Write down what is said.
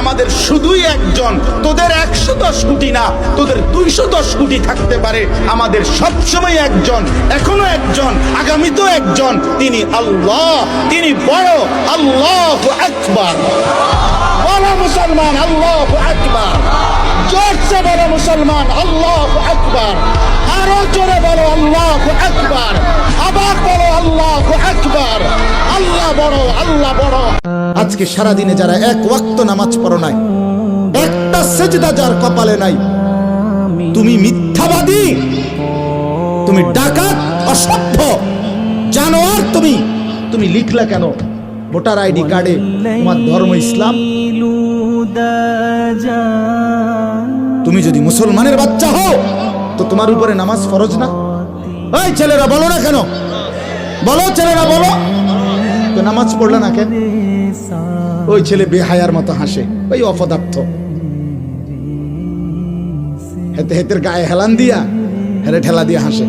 আমাদের শুধুই একজন, তোদের 110 কোটি না, তোদের 210 কোটি থাকতে পারে, আমাদের সবসময় একজন, এখনো একজন, আগামীতেও একজন, তিনি আল্লাহ। তিনি বড়। আল্লাহু আকবার। বলো মুসলমান আল্লাহু আকবার। জোরসে বলো মুসলমান আল্লাহু আকবার। আরো জোরে বলো আল্লাহু আকবার। আবার বলো আল্লাহু আকবার। আল্লাহ বড়, আল্লাহ বড়। আজকে সারা দিনে যারা এক ওয়াক্ত নামাজ পড়ো নাই, একটা সেজদা যার কপালে নাই, তুমি মিথ্যাবাদী, তুমি ডাকাত, অসভ্য, জানোয়ার। তুমি লিখলা কেন ভোটার আইডি কার্ডে তোমার ধর্ম ইসলাম? তুমি যদি মুসলমানের বাচ্চা হও তো তোমার উপরে নামাজ ফরজ না? ওই ছেলেরা বলো না কেন? বলো ছেলেরা বলো তো, নামাজ পড়লে না কেন? ওই ছেলে বেহায়ার মতো হাসে, ওই অপদার্থ। হেতে হেতের গায়ে হেলান দিয়া, হেরে ঠেলা দিয়ে হাসে।